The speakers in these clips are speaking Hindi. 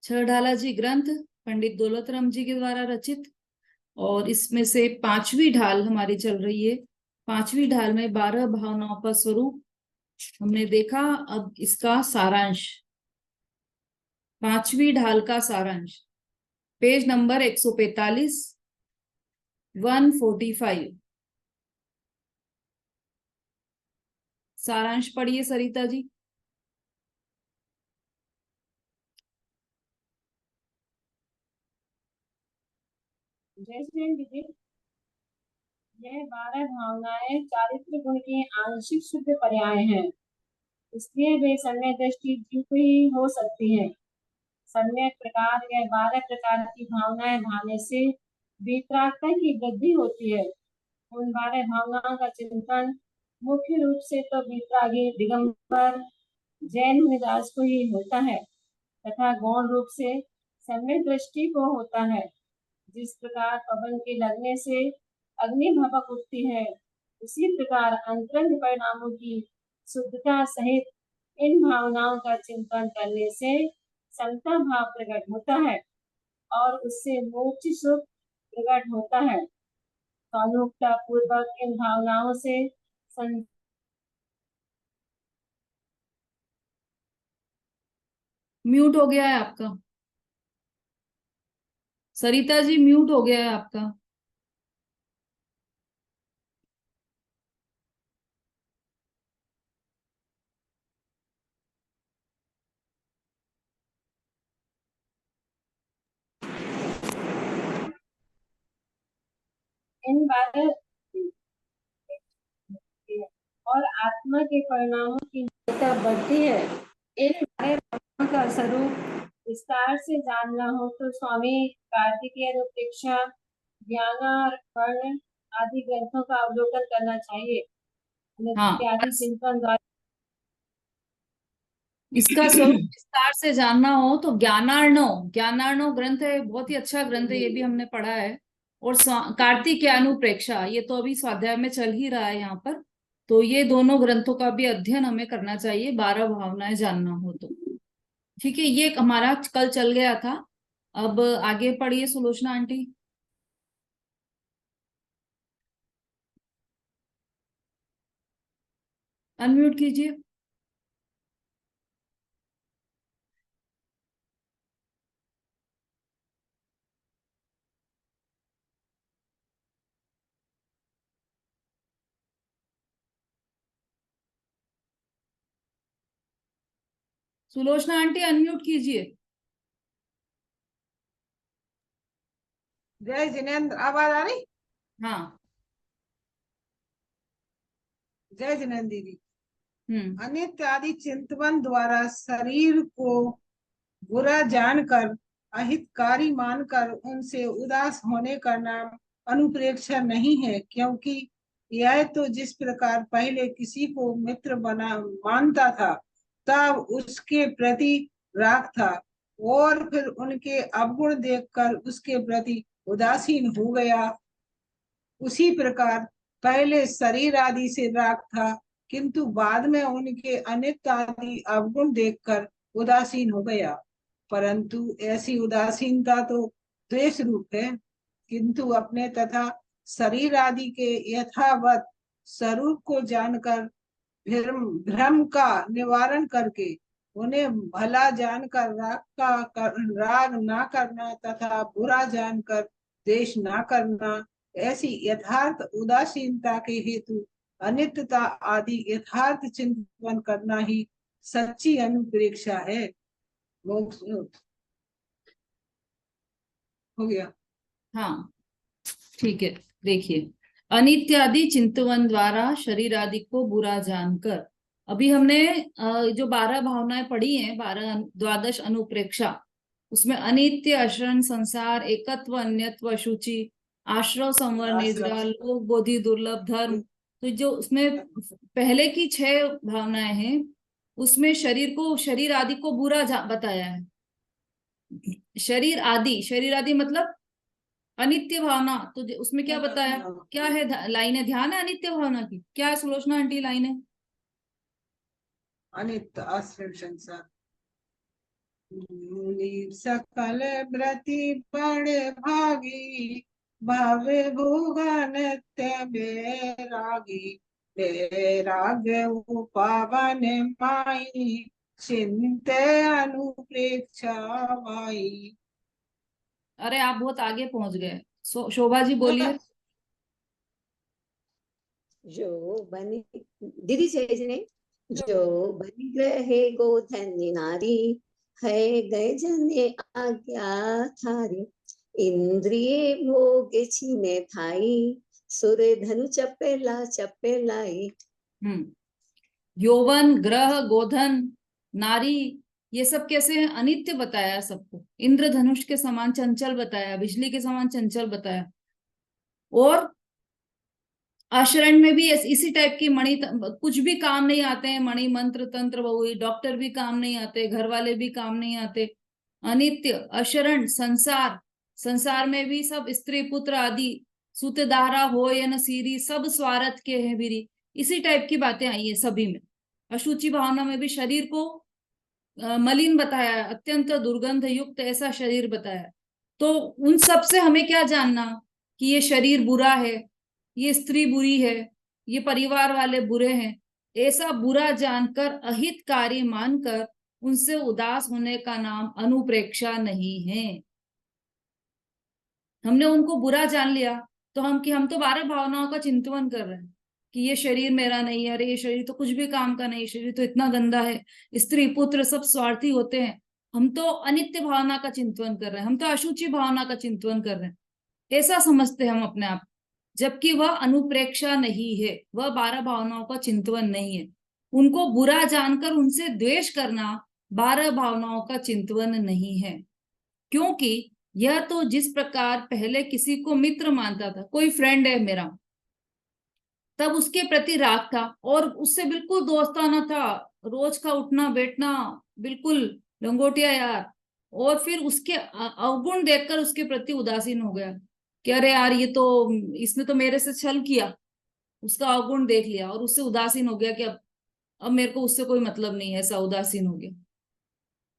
छह ढाला जी ग्रंथ पंडित दौलतराम जी के द्वारा रचित, और इसमें से पांचवी ढाल हमारी चल रही है। पांचवी ढाल में 12 भावनाओं का स्वरूप हमने देखा। अब इसका सारांश, पांचवी ढाल का सारांश, पेज नंबर 145, 145। सारांश पढ़िए सरिता जी। जय श्री राम दीदी। यह 12 भावनाएं चारित्र गुण के आंशिक शुद्ध पर्याय हैं, इसलिए वे सम्यक दृष्टि जीव को ही हो सकती है। सम्यक प्रकार यह 12 प्रकार की भावनाएं भावने से वितरागता की वृद्धि होती है। उन 12 भावनाओं का चिंतन मुख्य रूप से तो वितरागी दिगंबर जैन मुनिदास को ही होता है, तथा गौण रूप से सम्यक दृष्टि को होता है। जिस प्रकार पवन के लगने से अग्नि भभक उठती है, उसी प्रकार अंतरंग परिणामों की शुद्धता सहित इन भावनाओं का चिंतन करने से समता भाव प्रकट होता है और उससे मोक्ष सुख प्रकट होता है। अनुकूलता पूर्वक इन भावनाओं से म्यूट हो गया है आपका, सरिता जी म्यूट हो गया है आपका। इन 12 और आत्मा के परिणामों की नित्यता बढ़ती है। इन 12 भावों का स्वरूप विस्तार से जानना हो तो स्वामी कार्तिकेय अनुप्रेक्षा, ज्ञानार्पण आदि ग्रंथों का अवलोकन करना चाहिए। हाँ, इत्यादि चिंतन द्वारा इसका स्वरूप विस्तार से जानना हो तो ज्ञानार्णव, ज्ञानार्णव ग्रंथ है, बहुत ही अच्छा ग्रंथ है, ये भी हमने पढ़ा है। और कार्तिकेयानुप्रेक्षा, ये तो अभी स्वाध्याय में चल ही रहा है यहाँ पर। तो ये दोनों ग्रंथों का भी अध्ययन हमें करना चाहिए, 12 भावनाएं जानना हो तो। ठीक है, ये हमारा कल चल गया था। अब आगे पढ़िए सुलोचना आंटी। अनम्यूट कीजिए। सुलोचना आंटी अनम्यूट कीजिए। जय जिनेन्द्र, आवाज आ रही? हाँ। जय जिनेन्द्र दीदी। हम्म। अनित्य आदि चिंतन द्वारा शरीर को बुरा जानकर, अहितकारी मानकर उनसे उदास होने का नाम अनुप्रेक्षा नहीं है, क्योंकि यह तो जिस प्रकार पहले किसी को मित्र बना मानता था, तब उसके प्रति राग था, और फिर उनके अवगुण देखकर उसके प्रति उदासीन हो गया। उसी प्रकार पहले शरीर आदि से राग था, किंतु बाद में उनके अनित्य आदि अवगुण देखकर उदासीन हो गया। परंतु ऐसी उदासीनता तो द्वेष रूप है, किंतु अपने तथा शरीर आदि के यथावत स्वरूप को जानकर भ्रम का निवारण करके उन्हें भला जानकर राग ना करना तथा बुरा जानकर द्वेष ना करना, ऐसी यथार्थ उदासीनता के हेतु अनित्यता आदि यथार्थ चिंतन करना ही सच्ची अनुप्रेक्षा है। हो गया। हाँ ठीक है, देखिए, अनित्य आदि चिंतवन द्वारा शरीर आदि को बुरा जानकर, अभी हमने जो 12 भावनाएं पढ़ी हैं, 12 द्वादश अनुप्रेक्षा, उसमें अनित्य, अशरण, संसार, एकत्व, अन्यत्व, अशुचि, आश्रव, संवर, निद्रा, लोभ, बोधि, दुर्लभ, धर्म, तो जो उसमें पहले की 6 भावनाएं हैं, उसमें शरीर आदि को बुरा बताया है। शरीर आदि मतलब अनित्य भावना, तो उसमें क्या बताया, क्या है लाइन है, ध्यान है अनित्य भावना की, क्या है सुलोचना आंटी लाइन है? अनित्य, आश्रम, संसार, सकल व्रति बड़े भागी, भावे भोगा नित्य बैरागी। बैराग पावन माई, चिंत अनुप्रेक्षा माई। अरे आप बहुत आगे पहुंच गए। शोभा जी बोलिए। जो बनी दीदी से इसने जो बनी ग्रहे गोधन्य नारी, है गए जने आज्ञा थारी। इंद्रिय भोग छीने थाई, सुर धनु चपेला चपेलाई। यौवन, ग्रह, गोधन, नारी, ये सब कैसे हैं? अनित्य बताया सबको। इंद्रधनुष के समान चंचल बताया, बिजली के समान चंचल बताया। और आचरण में भी इसी टाइप की मणि, कुछ भी काम नहीं आते हैं। मणि मंत्र तंत्र वही, डॉक्टर भी काम नहीं आते, घर वाले भी काम नहीं आते। अनित्य, अशरण, संसार, संसार में भी सब स्त्री पुत्र आदि, सूतधारा हो या न सीरी, सब स्वार्थ के हैं बीरी। इसी टाइप की बातें आई है सभी में। अशुचि भावना में भी शरीर को मलिन बताया, अत्यंत दुर्गंध युक्त ऐसा शरीर बताया। तो उन सब से हमें क्या जानना कि ये शरीर बुरा है, ये स्त्री बुरी है, ये परिवार वाले बुरे हैं। ऐसा बुरा जानकर, अहितकारी मानकर उनसे उदास होने का नाम अनुप्रेक्षा नहीं है। हमने उनको बुरा जान लिया तो हम तो 12 भावनाओं का चिंतन कर रहे हैं कि ये शरीर मेरा नहीं है, अरे ये शरीर तो कुछ भी काम का नहीं, शरीर तो इतना गंदा है, स्त्री पुत्र सब स्वार्थी होते हैं। हम तो अनित्य भावना का चिंतन कर रहे हैं, हम तो अशुचि भावना का चिंतन कर रहे हैं, ऐसा समझते हैं हम अपने आप। जबकि वह अनुप्रेक्षा नहीं है, वह 12 भावनाओं का चिंतन नहीं है। उनको बुरा जानकर उनसे द्वेष करना 12 भावनाओं का चिंतन नहीं है। क्योंकि यह तो जिस प्रकार पहले किसी को मित्र मानता था, कोई फ्रेंड है मेरा, तब उसके प्रति राग था और उससे बिल्कुल दोस्ताना था, रोज का उठना बैठना बिल्कुल लंगोटिया यार। और फिर उसके अवगुण देखकर उसके प्रति उदासीन हो गया कि अरे यार ये तो, इसने तो मेरे से छल किया, उसका अवगुण देख लिया और उससे उदासीन हो गया कि अब मेरे को उससे कोई मतलब नहीं है, ऐसा उदासीन हो गया।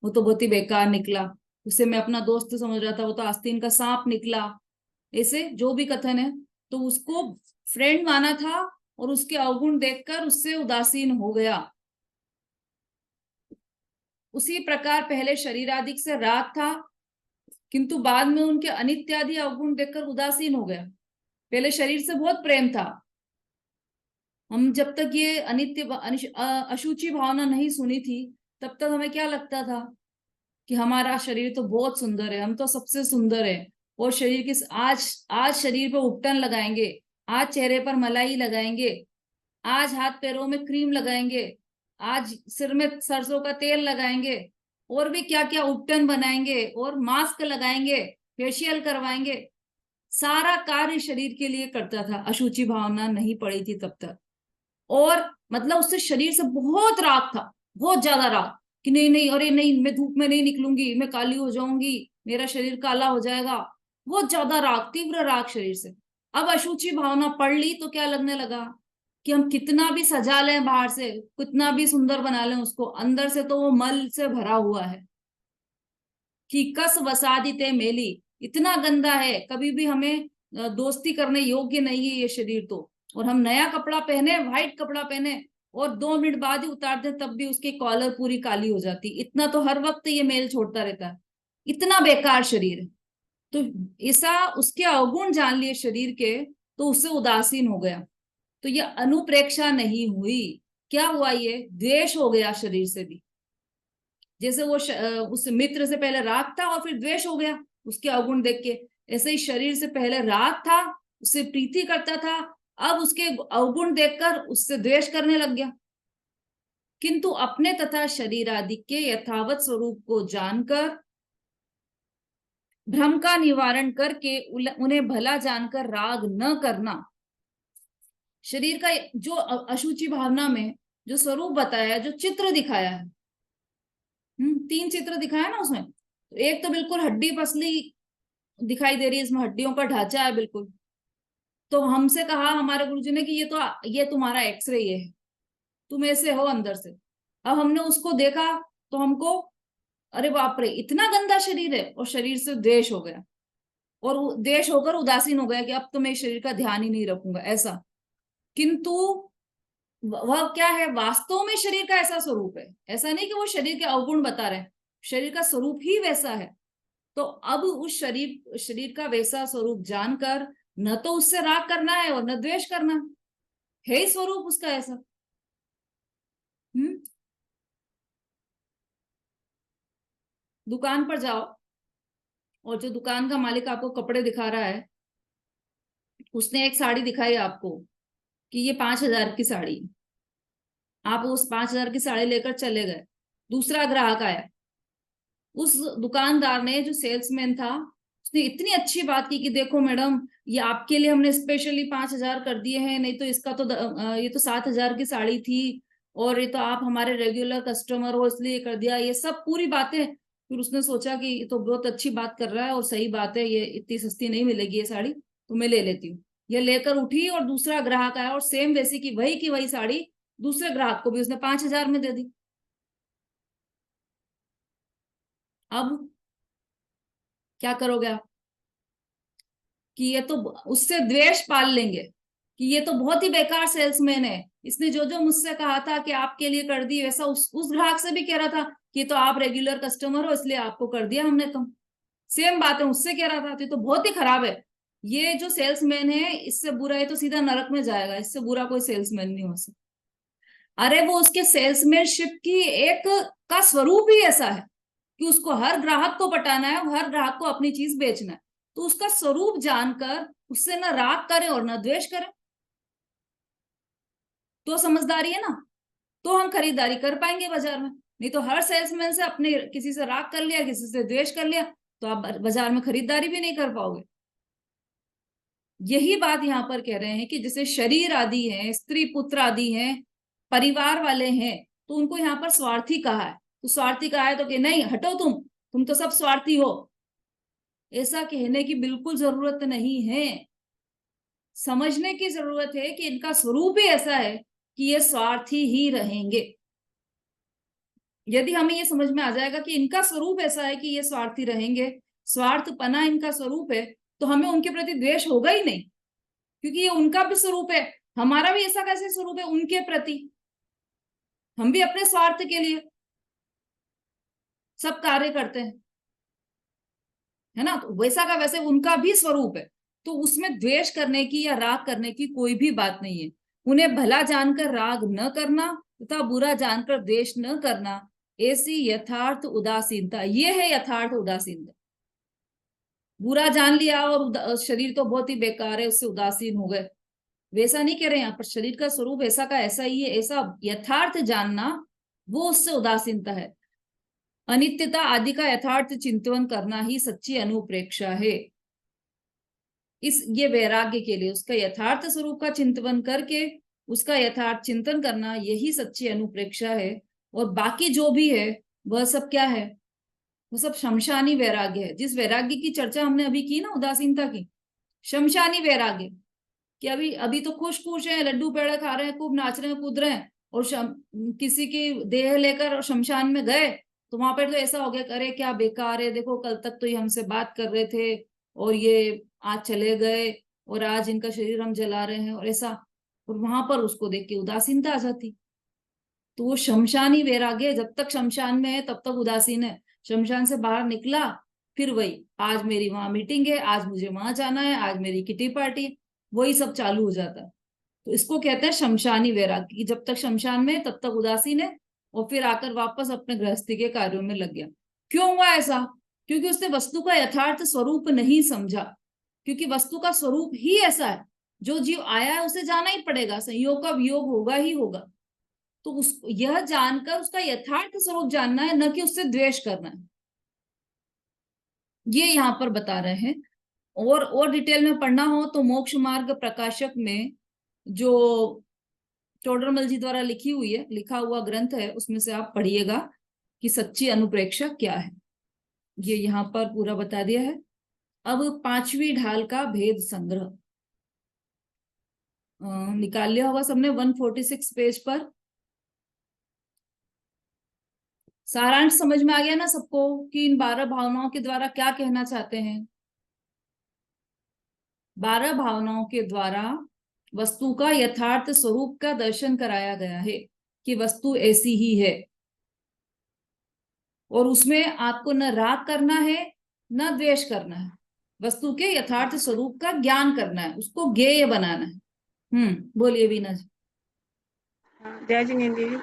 वो तो बहुत ही बेकार निकला, उसे मैं अपना दोस्त समझ रहा था, वो तो आस्तीन का सांप निकला। ऐसे जो भी कथन है, तो उसको फ्रेंड माना था और उसके अवगुण देखकर उससे उदासीन हो गया। उसी प्रकार पहले शरीर आदि से राग था, किंतु बाद में उनके अनित्यादि अवगुण देखकर उदासीन हो गया। पहले शरीर से बहुत प्रेम था। हम जब तक ये अनित्य अशुचि भावना नहीं सुनी थी, तब तक हमें क्या लगता था कि हमारा शरीर तो बहुत सुंदर है, हम तो सबसे सुंदर है। और शरीर की आज शरीर पे उपटन लगाएंगे, आज चेहरे पर मलाई लगाएंगे, आज हाथ पैरों में क्रीम लगाएंगे, आज सिर में सरसों का तेल लगाएंगे, और भी क्या क्या उपटन बनाएंगे, और मास्क लगाएंगे, फेशियल करवाएंगे। सारा कार्य शरीर के लिए करता था, अशुचि भावना नहीं पड़ी थी तब तक। और मतलब उससे शरीर से बहुत राग था, बहुत ज्यादा राग कि नहीं नहीं, अरे नहीं, मैं धूप में नहीं निकलूंगी, मैं काली हो जाऊंगी, मेरा शरीर काला हो जाएगा। बहुत ज्यादा राग, तीव्र राग शरीर से। अब अशुचि भावना पड़ ली तो क्या लगने लगा कि हम कितना भी सजा लें बाहर से, कितना भी सुंदर बना लें उसको, अंदर से तो वो मल से भरा हुआ है कि कस वसादिते मेली, इतना गंदा है, कभी भी हमें दोस्ती करने योग्य नहीं है ये शरीर तो। और हम नया कपड़ा पहने, व्हाइट कपड़ा पहने, और 2 मिनट बाद ही उतार दे तब भी उसकी कॉलर पूरी काली हो जाती। इतना तो हर वक्त ये मेल छोड़ता रहता है, इतना बेकार शरीर है। तो ऐसा उसके अवगुण जान लिए शरीर के, तो उससे उदासीन हो गया। तो ये अनुप्रेक्षा नहीं हुई, क्या हुआ, ये द्वेष हो गया शरीर से भी। जैसे वो उस मित्र से पहले राग था और फिर द्वेष हो गया उसके अवगुण देख के, ऐसे ही शरीर से पहले राग था, उससे प्रीति करता था, अब उसके अवगुण देखकर उससे द्वेष करने लग गया। किंतु अपने तथा शरीर आदि के यथावत स्वरूप को जानकर, भ्रम का निवारण करके उन्हें भला जानकर राग न करना। शरीर का जो अशुचि भावना में जो स्वरूप बताया, जो चित्र दिखाया है, 3 चित्र दिखाया ना उसमें। तो एक तो बिल्कुल हड्डी पसली दिखाई दे रही है, इसमें हड्डियों का ढांचा है बिल्कुल। तो हमसे कहा हमारे गुरुजी ने कि ये तुम्हारा एक्सरे ये है, तुम ऐसे हो अंदर से। अब हमने उसको देखा तो हमको अरे बाप रे, इतना गंदा शरीर है, और शरीर से द्वेष हो गया, और द्वेष होकर उदासीन हो गया कि अब तो मैं शरीर का ध्यान ही नहीं रखूंगा, ऐसा। किंतु वह क्या है, वास्तव में शरीर का ऐसा स्वरूप है, ऐसा नहीं कि वो शरीर के अवगुण बता रहे हैं, शरीर का स्वरूप ही वैसा है। तो अब उस शरीर का वैसा स्वरूप जानकर न तो उससे राग करना है और न द्वेष करना है ही स्वरूप उसका ऐसा। दुकान पर जाओ, और जो दुकान का मालिक आपको कपड़े दिखा रहा है, उसने एक साड़ी दिखाई आपको कि ये 5,000 की साड़ी, आप उस 5,000 की साड़ी लेकर चले गए। दूसरा ग्राहक आया, उस दुकानदार ने, जो सेल्समैन था, उसने इतनी अच्छी बात की कि देखो मैडम, ये आपके लिए हमने स्पेशली 5,000 कर दिए हैं, नहीं तो इसका तो ये तो 7,000 की साड़ी थी, और ये तो आप हमारे रेगुलर कस्टमर हो इसलिए कर दिया, ये सब पूरी बातें। फिर उसने सोचा कि ये तो बहुत अच्छी बात कर रहा है, और सही बात है, ये इतनी सस्ती नहीं मिलेगी ये साड़ी, तो मैं ले लेती हूँ। ये लेकर उठी, और दूसरा ग्राहक आया, और सेम वैसी की वही साड़ी दूसरे ग्राहक को भी उसने 5,000 में दे दी। अब क्या करोगे आप? कि ये तो, उससे द्वेष पाल लेंगे कि ये तो बहुत ही बेकार सेल्समैन है, इसने जो जो मुझसे कहा था कि आपके लिए कर दी, वैसा उस ग्राहक से भी कह रहा था कि तो आप रेगुलर कस्टमर हो इसलिए आपको कर दिया हमने, तो सेम बात है, उससे कह रहा था तो बहुत ही खराब है, ये जो सेल्समैन है इससे बुरा है तो सीधा नरक में जाएगा, इससे बुरा कोई सेल्समैन नहीं हो सकता। अरे वो उसके सेल्समैनशिप की एक का स्वरूप ही ऐसा है कि उसको हर ग्राहक को पटाना है, हर ग्राहक को अपनी चीज बेचना है, तो उसका स्वरूप जानकर उससे न राग करे और न द्वेष करे, तो समझदारी है ना, तो हम खरीदारी कर पाएंगे बाजार में। नहीं तो हर सेल्समैन से अपने, किसी से राग कर लिया, किसी से द्वेष कर लिया, तो आप बाजार में खरीदारी भी नहीं कर पाओगे। यही बात यहाँ पर कह रहे हैं कि जैसे शरीर आदि हैं, स्त्री पुत्र आदि हैं, परिवार वाले हैं, तो उनको यहाँ पर स्वार्थी कहा है। तो स्वार्थी कहा है तो कि नहीं हटो, तुम तो सब स्वार्थी हो, ऐसा कहने की बिल्कुल जरूरत नहीं है। समझने की जरूरत है कि इनका स्वरूप ही ऐसा है कि ये स्वार्थी ही रहेंगे। यदि हमें ये समझ में आ जाएगा कि इनका स्वरूप ऐसा है कि ये स्वार्थी रहेंगे, स्वार्थपना इनका स्वरूप है, तो हमें उनके प्रति द्वेष होगा ही नहीं, क्योंकि ये उनका भी स्वरूप है, हमारा भी ऐसा कैसे स्वरूप है उनके प्रति, हम भी अपने स्वार्थ के लिए सब कार्य करते हैं, है ना। तो वैसा का वैसे उनका भी स्वरूप है, तो उसमें द्वेष करने की या राग करने की कोई भी बात नहीं है। उन्हें भला जानकर राग न करना तथा बुरा जानकर द्वेष न करना, ऐसी यथार्थ उदासीनता, ये है यथार्थ उदासीनता। बुरा जान लिया और शरीर तो बहुत ही बेकार है, उससे उदासीन हो गए, वैसा नहीं कह रहे यहाँ पर। शरीर का स्वरूप ऐसा का ऐसा ही है, ऐसा यथार्थ जानना, वो उससे उदासीनता है। अनित्यता आदि का यथार्थ चिंतन करना ही सच्ची अनुप्रेक्षा है। ये वैराग्य के लिए उसका यथार्थ स्वरूप का चिंतन करके उसका यथार्थ चिंतन करना, यही सच्ची अनुप्रेक्षा है। और बाकी जो भी है वह सब क्या है, वो सब शमशानी वैराग्य है। जिस वैराग्य की चर्चा हमने अभी की ना, उदासीनता की, शमशानी वैराग्य, कि अभी अभी तो खुश खुश है, लड्डू पेड़े खा रहे हैं, खूब नाच रहे हैं, कूद रहे हैं, और किसी की देह लेकर शमशान में गए तो वहां पर तो ऐसा हो गया, अरे क्या बेकार है, देखो कल तक तो ये हमसे बात कर रहे थे और ये आज चले गए, और आज इनका शरीर हम जला रहे हैं, और ऐसा। और वहां पर उसको देख के उदासीनता आ जाती। तो वो शमशानी वैराग्य, जब तक शमशान में है तब तक उदासीन है, शमशान से बाहर निकला फिर वही, आज मेरी वहां मीटिंग है, आज मुझे वहां जाना है, आज मेरी किटी पार्टी, वही सब चालू हो जाता है। तो इसको कहते हैं शमशानी वैराग्य, कि जब तक शमशान में है तब तक उदासीन है, और फिर आकर वापस अपने गृहस्थी के कार्यों में लग गया। क्यों हुआ ऐसा? क्योंकि उसने वस्तु का यथार्थ स्वरूप नहीं समझा, क्योंकि वस्तु का स्वरूप ही ऐसा है, जो जीव आया है उसे जाना ही पड़ेगा, संयोग का वियोग होगा ही होगा। तो उस यह जानकर उसका यथार्थ स्वरूप जानना है, न कि उससे द्वेष करना है, ये यहाँ पर बता रहे हैं। और डिटेल में पढ़ना हो तो मोक्ष मार्ग प्रकाशक में जो टोडरमल जी द्वारा लिखा हुआ ग्रंथ है, उसमें से आप पढ़िएगा कि सच्ची अनुप्रेक्षा क्या है, ये यहाँ पर पूरा बता दिया है। अब 5वीं ढाल का भेद संग्रह निकाल लिया होगा सबने 146 पेज पर। सारांश समझ में आ गया ना सबको कि इन 12 भावनाओं के द्वारा क्या कहना चाहते हैं? 12 भावनाओं के द्वारा वस्तु का यथार्थ स्वरूप का दर्शन कराया गया है कि वस्तु ऐसी ही है, और उसमें आपको न राग करना है न द्वेष करना है, वस्तु के यथार्थ स्वरूप का ज्ञान करना है, उसको ज्ञेय बनाना है। बोलिए वीना जी। हाँ, जय जिनेन्द्र दीदी।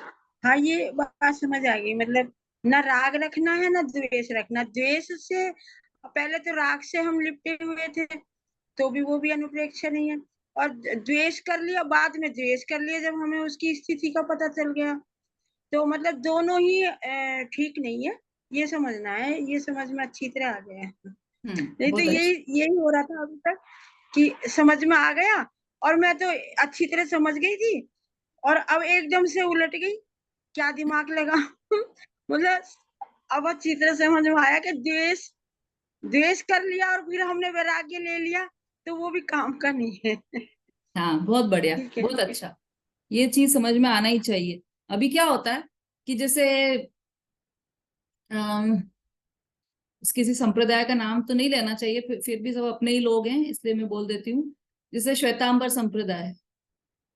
हाँ, ये बात समझ आ गई। मतलब न राग रखना है न द्वेष रखना। द्वेष से पहले तो राग से हम लिपटे हुए थे, तो भी वो भी अनुप्रेक्ष नहीं है। और द्वेष कर लिया, बाद में द्वेष कर लिया जब हमें उसकी स्थिति का पता चल गया। तो मतलब दोनों ही ठीक नहीं है, ये समझना है। ये समझ में अच्छी तरह आ गया है। नहीं तो बहुत यही यही हो रहा था अभी तक कि समझ में आ गया, और मैं तो अच्छी तरह समझ गई थी, और अब एकदम से उलट गई। क्या दिमाग लगा। मतलब अब अच्छी तरह समझ में आया कि द्वेष द्वेष कर लिया और फिर हमने वैराग्य ले लिया, तो वो भी काम का नहीं है। हाँ, बहुत बढ़िया, ठीक है। बहुत अच्छा। ये चीज समझ में आना ही चाहिए। अभी क्या होता है कि जैसे अम, किसी संप्रदाय का नाम तो नहीं लेना चाहिए, फिर भी सब अपने ही लोग हैं इसलिए मैं बोल देती हूँ। जैसे श्वेतांबर संप्रदाय है,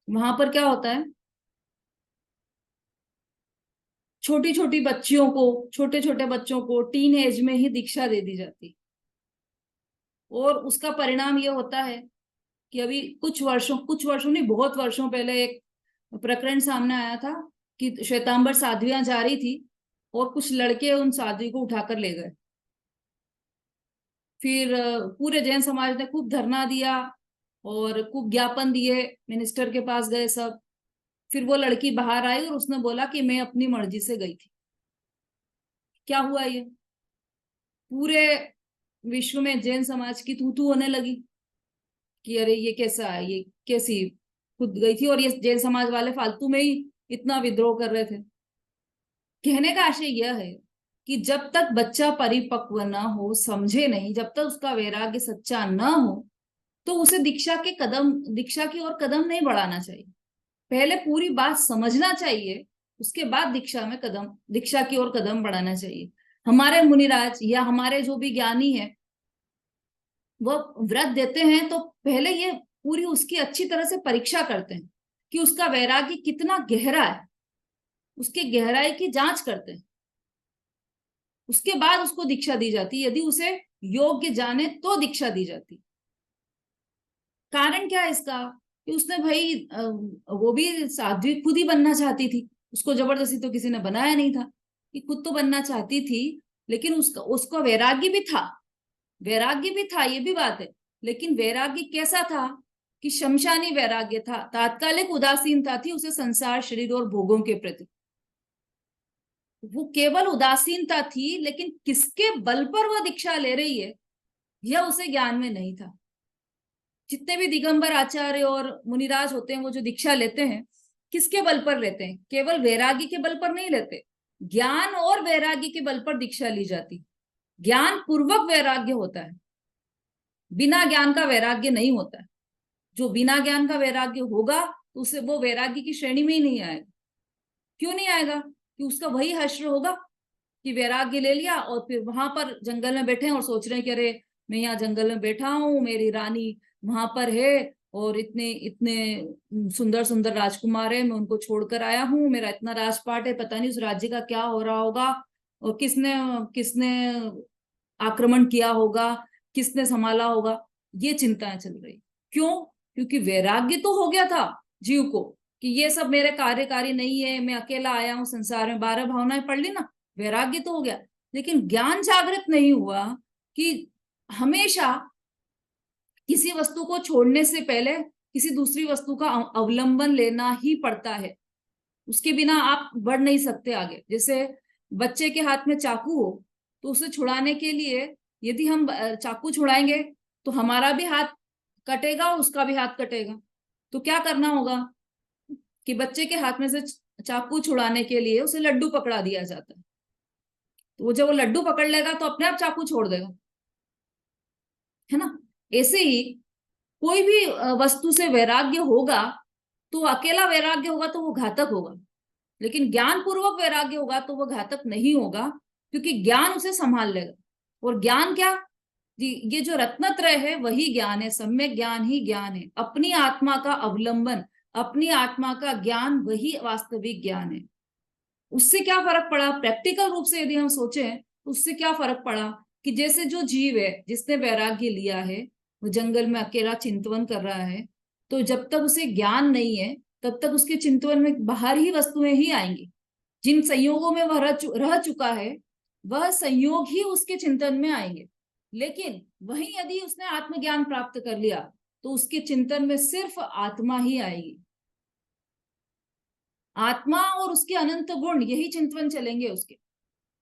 वहां पर क्या होता है, छोटी छोटी बच्चियों को, छोटे छोटे बच्चों को टीन एज में ही दीक्षा दे दी जाती, और उसका परिणाम ये होता है कि अभी कुछ वर्षों नहीं, बहुत वर्षों पहले एक प्रकरण सामने आया था कि श्वेतांबर साध्वियां जा रही थी और कुछ लड़के उन साध्वी को उठाकर ले गए। फिर पूरे जैन समाज ने खूब धरना दिया और खूब ज्ञापन दिए, मिनिस्टर के पास गए सब। फिर वो लड़की बाहर आई और उसने बोला कि मैं अपनी मर्जी से गई थी। क्या हुआ, ये पूरे विश्व में जैन समाज की तू तू होने लगी कि अरे ये कैसा है, ये कैसी खुद गई थी, और ये जैन समाज वाले फालतू में ही इतना विद्रोह कर रहे थे। कहने का आशय यह है कि जब तक बच्चा परिपक्व न हो, समझे नहीं, जब तक उसका वैराग्य सच्चा न हो, तो उसे दीक्षा की ओर कदम नहीं बढ़ाना चाहिए। पहले पूरी बात समझना चाहिए, उसके बाद दीक्षा की ओर कदम बढ़ाना चाहिए। हमारे मुनिराज या हमारे जो भी ज्ञानी है, वो व्रत देते हैं तो पहले ये पूरी उसकी अच्छी तरह से परीक्षा करते हैं कि उसका वैराग्य कितना गहरा है, उसके गहराई की जांच करते हैं। उसके बाद उसको दीक्षा दी जाती है। यदि उसे योग्य जाने तो दीक्षा दी जाती। कारण क्या है इसका कि उसने भाई वो भी साध्वी खुद ही बनना चाहती थी, उसको जबरदस्ती तो किसी ने बनाया नहीं था, कि खुद तो बनना चाहती थी, लेकिन उसका वैराग्य भी था, ये भी बात है। लेकिन वैराग्य कैसा था कि शमशानी वैराग्य था, तात्कालिक उदासीनता थी उसे संसार, शरीर और भोगों के प्रति। वो केवल उदासीनता थी, लेकिन किसके बल पर वह दीक्षा ले रही है यह उसे ज्ञान में नहीं था। जितने भी दिगंबर आचार्य और मुनिराज होते हैं, वो जो दीक्षा लेते हैं किसके बल पर लेते हैं? केवल वैराग्य के बल पर नहीं लेते, ज्ञान और वैराग्य के बल पर दीक्षा ली जाती। ज्ञान पूर्वक वैराग्य होता है, बिना ज्ञान का वैराग्य नहीं होता है। जो बिना ज्ञान का वैराग्य होगा तो उसे वो वैराग्य की श्रेणी में ही नहीं आएगा। क्यों नहीं आएगा? कि उसका वही हश्र होगा कि वैराग्य ले लिया और फिर वहां पर जंगल में बैठे हैं और सोच रहे हैं कि अरे मैं यहाँ जंगल में बैठा हूँ, मेरी रानी वहां पर है और इतने इतने सुंदर सुंदर राजकुमार है, मैं उनको छोड़कर आया हूँ, मेरा इतना राजपाट है, पता नहीं उस राज्य का क्या हो रहा होगा और किसने किसने आक्रमण किया होगा, किसने संभाला होगा, ये चिंताएं चल रही। क्यों? क्योंकि वैराग्य तो हो गया था जीव को कि ये सब मेरे कार्यकारी नहीं है, मैं अकेला आया हूं संसार में। 12 भावनाएं पढ़ ली ना, वैराग्य तो हो गया, लेकिन ज्ञान जागृत नहीं हुआ कि हमेशा किसी वस्तु को छोड़ने से पहले किसी दूसरी वस्तु का अवलंबन लेना ही पड़ता है, उसके बिना आप बढ़ नहीं सकते आगे। जैसे बच्चे के हाथ में चाकू हो तो उसे छुड़ाने के लिए यदि हम चाकू छुड़ाएंगे तो हमारा भी हाथ कटेगा और उसका भी हाथ कटेगा। तो क्या करना होगा कि बच्चे के हाथ में से चाकू छुड़ाने के लिए उसे लड्डू पकड़ा दिया जाता है। तो वो जब वो लड्डू पकड़ लेगा तो अपने आप चाकू छोड़ देगा, है ना। ऐसे ही कोई भी वस्तु से वैराग्य होगा तो अकेला वैराग्य होगा तो वो घातक होगा। लेकिन ज्ञान पूर्वक वैराग्य होगा तो वो घातक नहीं होगा, क्योंकि ज्ञान उसे संभाल लेगा। और ज्ञान क्या जी, ये जो रत्नत्रय है वही ज्ञान है, सम्यक ज्ञान ही ज्ञान है। अपनी आत्मा का अवलंबन, अपनी आत्मा का ज्ञान वही वास्तविक ज्ञान है। उससे क्या फर्क पड़ा प्रैक्टिकल रूप से यदि हम सोचें तो उससे क्या फर्क पड़ा कि जैसे जो जीव है जिसने वैराग्य लिया है, वो जंगल में अकेला चिंतवन कर रहा है, तो जब तक उसे ज्ञान नहीं है तब तक उसके चिंतवन में बाहर ही वस्तुएं ही आएंगी। जिन संयोगों में वह रह चुका है वह संयोग ही उसके चिंतन में आएंगे। लेकिन वहीं यदि उसने आत्मज्ञान प्राप्त कर लिया तो उसके चिंतन में सिर्फ आत्मा ही आएगी। आत्मा और उसके अनंत गुण यही चिंतवन चलेंगे उसके।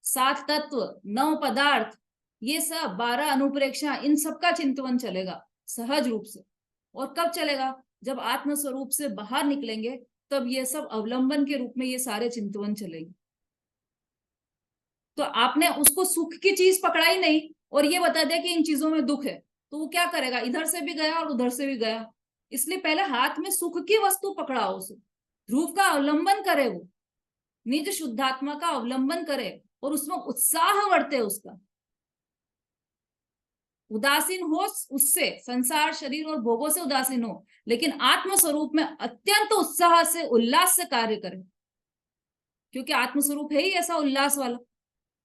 7 तत्व, 9 पदार्थ, ये सब 12 अनुप्रेक्षा, इन सबका चिंतवन चलेगा सहज रूप से। और कब चलेगा? जब आत्म स्वरूप से बाहर निकलेंगे तब ये सब अवलंबन के रूप में ये सारे चिंतवन चलेंगे। तो आपने उसको सुख की चीज पकड़ाई नहीं और ये बता दिया कि इन चीजों में दुख है, तो वो क्या करेगा? इधर से भी गया और उधर से भी गया। इसलिए पहले हाथ में सुख की वस्तु पकड़ाओ, उसे ध्रुव का अवलंबन करे, वो निज शुद्धात्मा का अवलंबन करे और उसमें उत्साह बढ़ते उसका। उदासीन हो उससे, संसार शरीर और भोगों से उदासीन हो, लेकिन आत्म स्वरूप में अत्यंत उत्साह से उल्लास से कार्य करे, क्योंकि आत्म स्वरूप है ही ऐसा उल्लास वाला।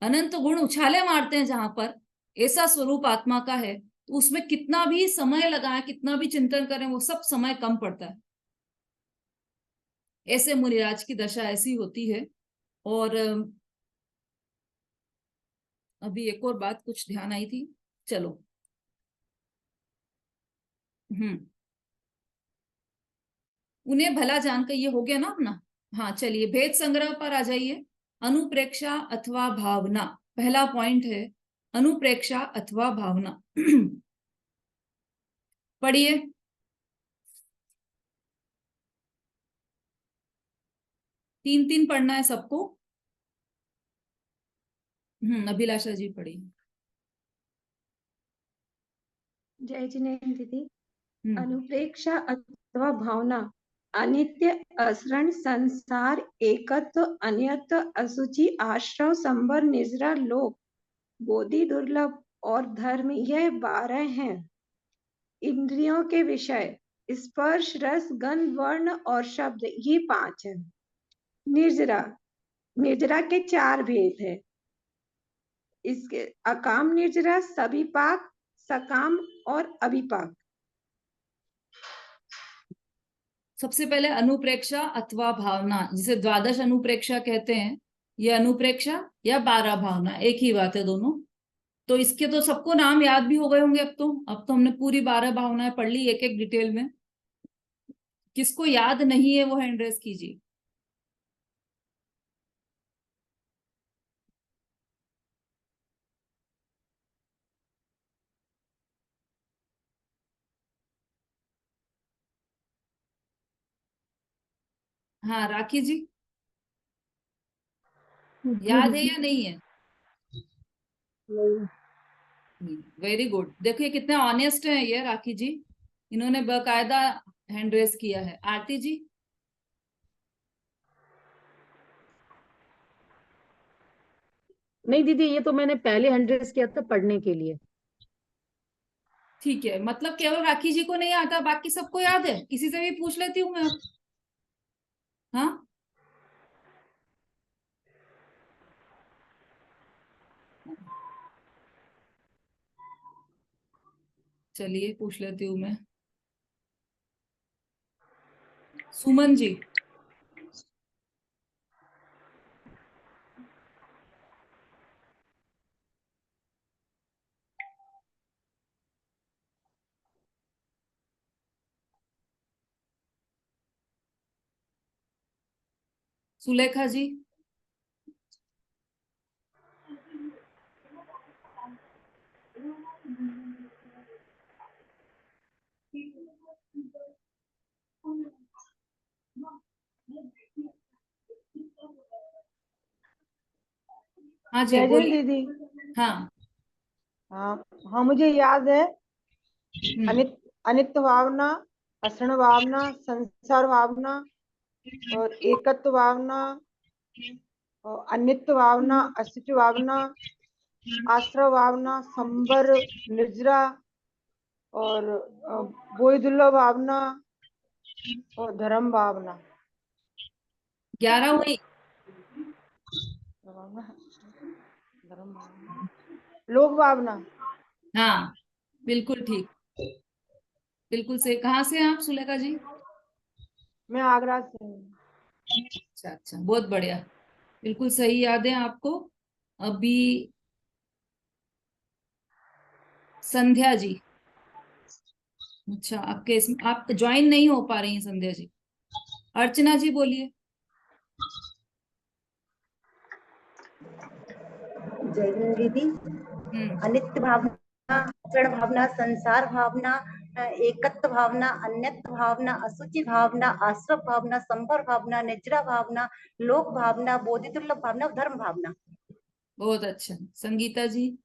अनंत गुण उछाले मारते हैं जहां पर, ऐसा स्वरूप आत्मा का है। तो उसमें कितना भी समय लगाए, कितना भी चिंतन करें, वो सब समय कम पड़ता है। ऐसे मुनिराज की दशा ऐसी होती है। और अभी एक और बात कुछ ध्यान आई थी, चलो। उन्हें भला जानकर ये हो गया ना अपना। हाँ चलिए, भेद संग्रह पर आ जाइए। अनुप्रेक्षा अथवा भावना, पहला पॉइंट है अनुप्रेक्षा अथवा भावना। पढ़िए। तीन तीन पढ़ना है सबको। अभिलाषा जी पढ़िए। जय जिनेन्द्र दीदी। हम्म अनुप्रेक्षा अथवा भावना अनित्य, अशरण, संसार, एकत्व, अनियत, असुचि, आश्रव, संबर, निजरा, लोक, बोधि, दुर्लभ और धर्म, यह 12 हैं। इंद्रियों के विषय स्पर्श, रस, गंध, वर्ण और शब्द, ये 5 हैं। निर्जरा, निर्जरा के 4 भेद है। इसके अकाम निर्जरा, सविपाक, सकाम और अविपाक। सबसे पहले अनुप्रेक्षा अथवा भावना, जिसे द्वादश अनुप्रेक्षा कहते हैं, ये अनुप्रेक्षा या 12 भावना एक ही बात है दोनों। तो इसके तो सबको नाम याद भी हो गए होंगे अब तो हमने पूरी 12 भावनाएं पढ़ ली एक एक डिटेल में। किसको याद नहीं है वो हैंड रेस कीजिए। हाँ राखी जी, याद है या नहीं है? Very good. देखिए कितने ऑनेस्ट हैं ये राखी जी, इन्होंने बकायदा हैंड रेस किया है। आरती जी। नहीं दीदी, ये तो मैंने पहले 100 किया था पढ़ने के लिए। ठीक है, मतलब केवल राखी जी को नहीं आता, बाकी सबको याद है? किसी से भी पूछ लेती हूँ मैं अब। हाँ चलिए पूछ लेती हूँ मैं। सुमन जी। सुलेखा जी। हाँ जी जय जय बोलिए। दीदी। हाँ। हाँ हाँ, मुझे याद है। अनित्य भावना, असरण भावना, संसार भावना और एकत्व भावना, और अनित्य भावना, अस्तित्व भावना, आश्रय भावना, संबर, निर्जरा और बोध दुर्लभ भावना और धर्म भावना। 11 हुई। धर्म भावना, लोक भावना। हाँ बिल्कुल ठीक, बिल्कुल सही। कहाँ से हैं आप सुलेखा जी? मैं आगरा से हूँ। अच्छा अच्छा, बहुत बढ़िया, बिल्कुल सही याद है आपको। अभी संध्या जी। अच्छा, आपके इसमें आप ज्वाइन नहीं हो पा रही हैं संध्या जी। अर्चना जी बोलिए। जय हिंद दीदी। अनित्य भावना, जड़ भावना, संसार भावना, एकत्व भावना, अन्यत्व भावना, असुचि भावना, आश्रव भावना, संभर भावना, निजरा भावना, लोक भावना, बोधि दुर्लभ भावना और धर्म भावना। बहुत अच्छा। संगीता जी।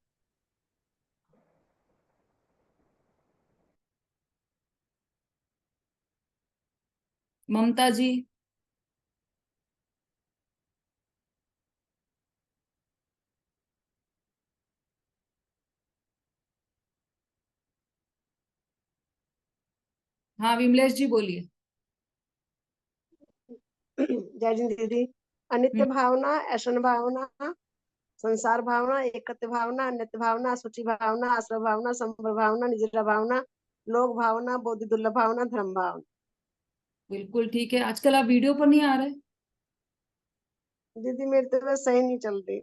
ममता जी। हाँ विमलेश जी बोलिए। जय हिंद दीदी। अनित्य भावना, ऐसन भावना, संसार भावना, एकत्व भावना, अन्यत्व भावना, सूची भावना, आश्रय भावना, संभव भावना, निजरा भावना, लोक भावना, बोधि दुर्लभ भावना, धर्म भावना। बिल्कुल ठीक है। आजकल आप वीडियो पर नहीं आ रहे? दीदी मेरी तबीयत सही नहीं चल रही,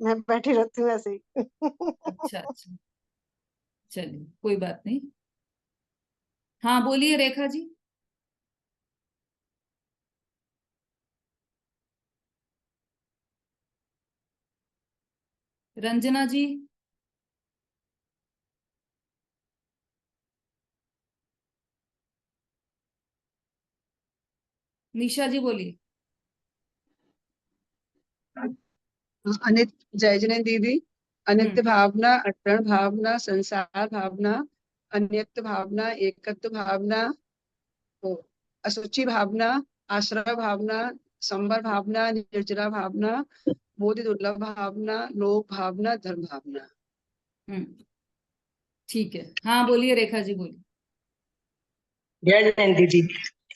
मैं बैठी रहती हूँ ऐसे ही। अच्छा अच्छा, चलिए कोई बात नहीं। हाँ बोलिए रेखा जी। रंजना जी। निशा जी बोलिए। जय जने दीदी। अनित्य भावना, अटल भावना, संसार भावना, अन्यत्व भावना, एकत्व भावना, असुचि भावना, आश्रय भावना, संबर भावना, निर्जरा भावना, बोधि दुर्लभ भावना, लोक भावना, धर्म भावना। ठीक है, हाँ बोलिए रेखा जी बोलिए। जय जयंत दीदी।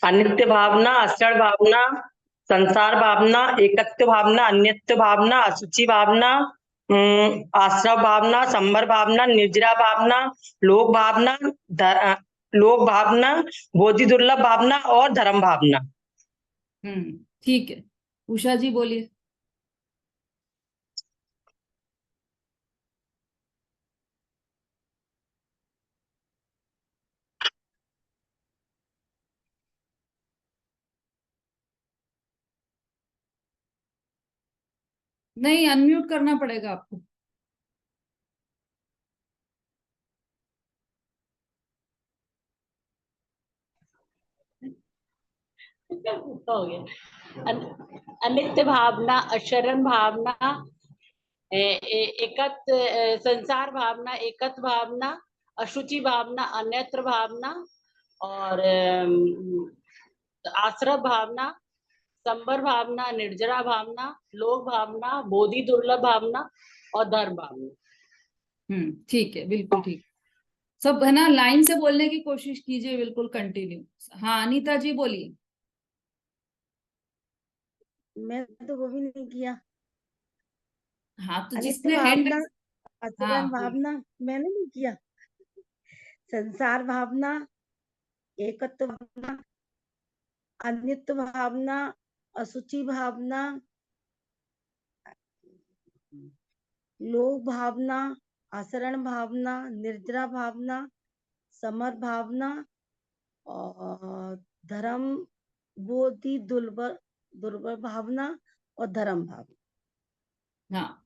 अनित्य भावना, अक्षर भावना, संसार भावना, एकत्व भावना, अन्यत्व भावना, असुचि भावना, आश्रव भावना, संबर भावना, निर्जरा भावना, लोक भावना, लोक भावना, बोधि दुर्लभ भावना और धर्म भावना। ठीक है, उषा जी बोलिए। नहीं, अनम्यूट करना पड़ेगा आपको। हो गया। अनित्य भावना, अशरण भावना, एकत्व, संसार भावना, एकत्व भावना, अशुचि भावना, अन्यत्र भावना और आश्रय भावना, संबर भावना, निर्जरा भावना, लोक भावना, बोधि दुर्लभ भावना और धर्म भावना। ठीक है, बिल्कुल ठीक। सब है ना, लाइन से बोलने की कोशिश कीजिए, बिल्कुल कंटिन्यू। हाँ अनीता जी बोलिए। मैं तो वो भी नहीं किया। हाँ तो अनित्य जिसने हैंड। भावना, हाँ आचरण भावना मैंने नहीं किया। संसार भावना, एकत्व भावना, अनित्य भावना, असुचि भावना, लोक भावना, आचरण भावना, निर्जरा भावना, समर भावना और धर्म, बोधि दुर्बल भावना और धर्म भावना। हाँ,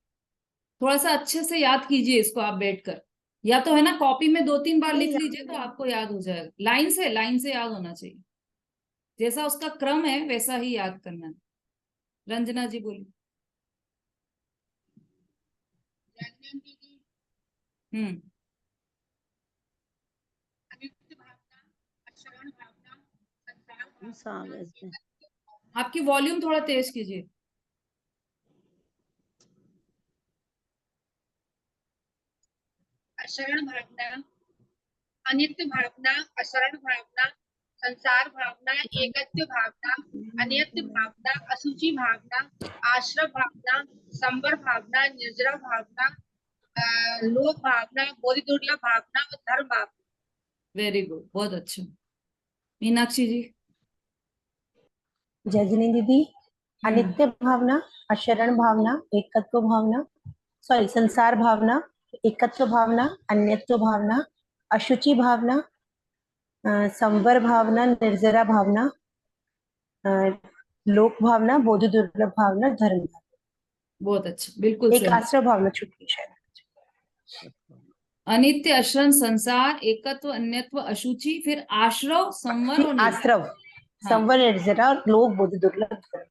थोड़ा सा अच्छे से याद कीजिए इसको आप बैठकर, या तो है ना कॉपी में 2-3 बार लिख लीजिए तो आपको याद हो जाएगा। लाइन से याद होना चाहिए, जैसा उसका क्रम है वैसा ही याद करना है। रंजना जी बोलिए। हम्म आपकी वॉल्यूम थोड़ा तेज कीजिए। अशरण भावना, अनित्य भावना, असरण भावना, संसार भावना, एकत्व भावना, अनित्य भावना, असुचि भावना, आश्रय भावना, संवर भावना, निर्जरा भावना, लोक भावना, बोधि दुर्लभ भावना और धर्म भावना। वेरी गुड, बहुत अच्छा। मीनाक्षी जी। जजनी दीदी, अनित्य भावना, अशरण भावना, एकत्व भावना, सॉरी संसार भावना, एकत्व भावना, अन्यत्व भावना, अशुचि भावना, संवर भावना, निर्जरा भावना, लोक भावना, बोधि दुर्लभ भावना, धर्म भावना। बहुत अच्छा, बिल्कुल एक सही। आश्रय भावना छूट गई शायद। अनित्य, अशरण, संसार, एकत्व, अन्यत्व, अशुचि, फिर आश्रव, संवर और निर्जरा। आश्रव, हाँ। संवर, निर्जरा, लोक, बोधि दुर्लभ, धर्म।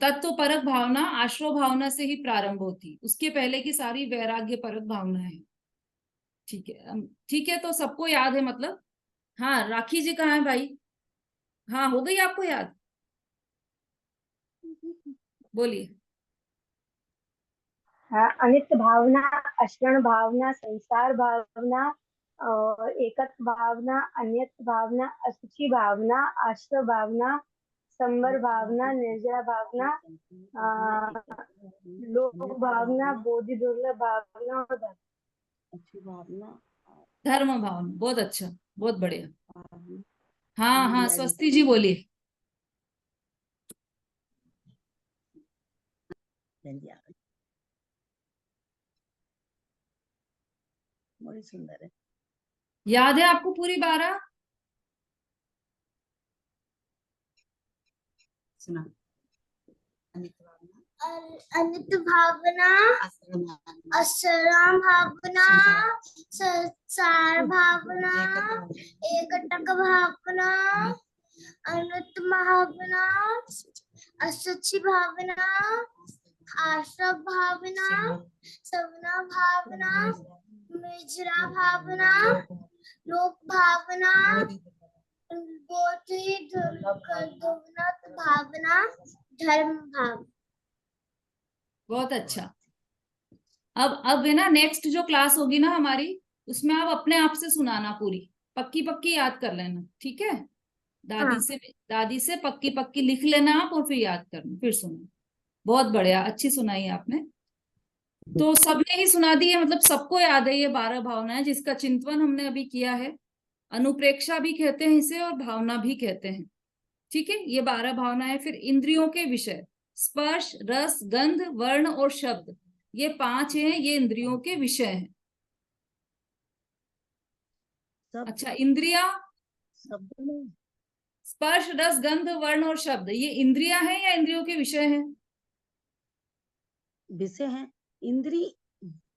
तत्व परक भावना आश्रव भावना से ही प्रारंभ होती, उसके पहले की सारी वैराग्य परक भावना है। ठीक है, ठीक है, तो सबको याद है मतलब। हाँ, राखी जी कहाँ है भाई? हाँ, हो गई आपको याद? बोलिए। अनित्य भावना, अशरण भावना, संसार भावना, और एकत्व भावना, अन्यत्व भावना, अशुचि भावना, आश्रय भावना, संवर भावना, निर्जरा भावना, लोक भावना, बोधि दुर्लभ भावना और धर्म भावना। बहुत अच्छा, बहुत बढ़िया। हाँ हाँ, स्वस्ति जी बोलिए। बड़ी सुंदर है। याद है आपको पूरी 12? सुना। अनित्य भावना, अशरण भावना, संसार भावना, एकटक भावना, अनित्य भावना, असुचि भावना, आश्रय भावना, सवना भावना, निर्जरा भावना, लोक भावना, बोधि दुर्लभ भावना, धर्म भाव। बहुत अच्छा। अब है ना, नेक्स्ट जो क्लास होगी ना हमारी, उसमें आप अपने आप से सुनाना पूरी, पक्की पक्की याद कर लेना, ठीक है? दादी से पक्की पक्की लिख लेना आप, और फिर याद करना, फिर सुनना। बहुत बढ़िया, अच्छी सुनाई आपने। तो सबने ही सुना दी है, मतलब सबको याद है ये 12 भावनाएं, जिसका चिंतन हमने अभी किया है। अनुप्रेक्षा भी कहते हैं इसे, और भावना भी कहते हैं। ठीक है, ये 12 भावनाएं। फिर इंद्रियों के विषय, स्पर्श, रस, गंध, वर्ण और शब्द, ये 5 हैं, ये इंद्रियों के विषय हैं। अच्छा, इंद्रिया, स्पर्श, रस, गंध, वर्ण और शब्द, ये इंद्रियां हैं या इंद्रियों के विषय हैं? विषय है। इंद्री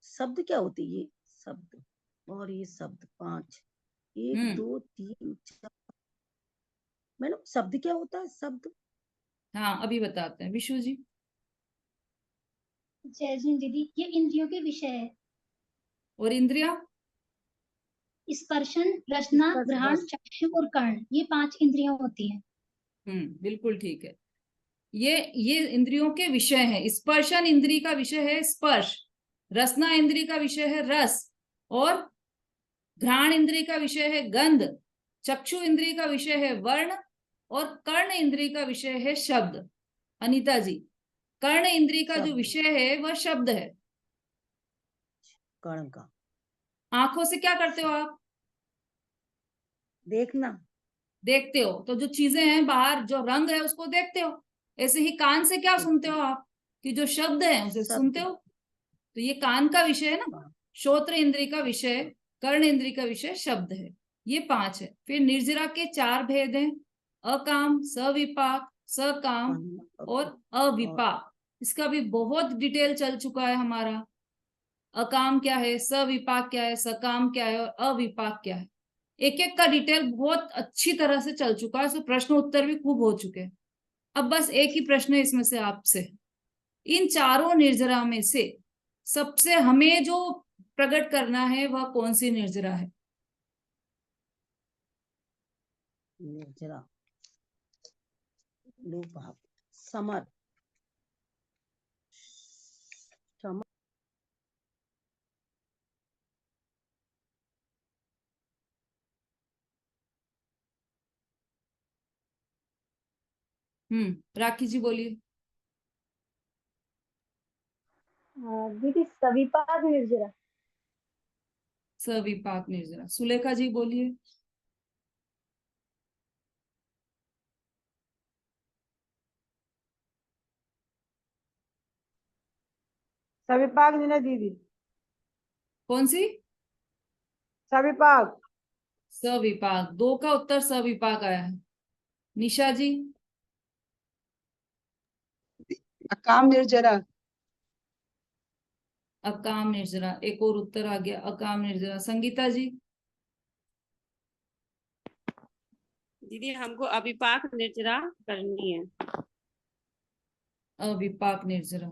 शब्द क्या होती है? ये शब्द और ये शब्द 5, 1 2 3 4। मैडम शब्द क्या होता है? शब्द, हाँ अभी बताते हैं, विशु जी। जैस्मिन दीदी, ये इंद्रियों के विषय है। और इंद्रिया? स्पर्शन, रसना, ग्रहण, चक्षु और कर्ण, ये 5 इंद्रियां होती हैं। बिल्कुल ठीक है। ये इंद्रियों के विषय हैं। स्पर्शन इंद्री का विषय है स्पर्श, रसना इंद्री का विषय है रस, और घ्राण इंद्री का विषय है गंध, चक्षु इंद्री का विषय है वर्ण, और कर्ण इंद्री का विषय है शब्द। अनीता जी, कर्ण इंद्री का जो विषय है वह शब्द है। कर्ण का। आंखों से क्या करते हो आप? देखना। देखते हो, तो जो चीजें हैं बाहर, जो रंग है उसको देखते हो। ऐसे ही कान से क्या सुनते हो आप? कि जो शब्द है उसे सुनते हो। तो ये कान का विषय है ना। श्रोत्र इंद्री का विषय, कर्ण इंद्री का विषय शब्द है। ये 5 है। फिर निर्जरा के 4 भेद हैं, अकाम, सविपाक, सकाम और अविपाक। इसका भी बहुत डिटेल चल चुका है हमारा। अकाम क्या है, सविपाक क्या है, सकाम क्या है, और अविपाक क्या है, एक एक का डिटेल बहुत अच्छी तरह से चल चुका है। सो प्रश्न उत्तर भी खूब हो चुके हैं। अब बस एक ही प्रश्न है इसमें से आपसे, इन चारों निर्जरा में से सबसे हमें जो प्रकट करना है वह कौन सी निर्जरा है? निर्जरा, लोक भाव, समर, राखी जी बोलिए। दीदी सविपाक निर्जरा। सविपाक निर्जरा। सुलेखा जी बोलिए। सविपाक जी ने दीदी। कौन सी? सविपाक। सविपाक। 2 का उत्तर सविपाक आया है। निशा जी। अकाम निर्जरा। अकाम निर्जरा। एक और उत्तर आ गया, अकाम निर्जरा। संगीता जी। दीदी हमको अविपाक निर्जरा करनी है। अविपाक निर्जरा।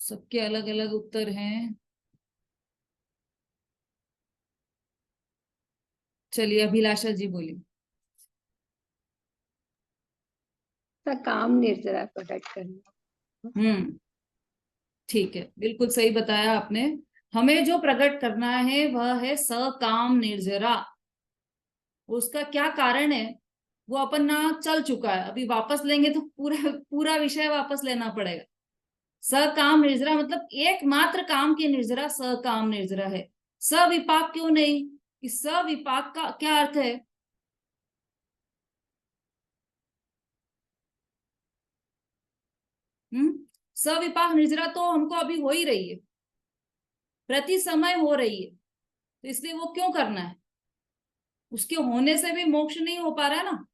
सबके अलग अलग उत्तर हैं। चलिए अभिलाषा जी बोलिए। काम निर्जरा प्रकट करना। ठीक है, बिल्कुल सही बताया आपने। हमें जो प्रकट करना है वह है सकाम निर्जरा। उसका क्या कारण है वो अपन ना चल चुका है, अभी वापस लेंगे तो पूरा पूरा विषय वापस लेना पड़ेगा। सकाम निर्जरा मतलब एकमात्र काम की निर्जरा सकाम निर्जरा है। सविपाक क्यों नहीं? कि सविपाक का क्या अर्थ है? सविपाक निर्जरा तो हमको अभी हो ही रही है, प्रति समय हो रही है, तो इसलिए वो क्यों करना है? उसके होने से भी मोक्ष नहीं हो पा रहा है ना।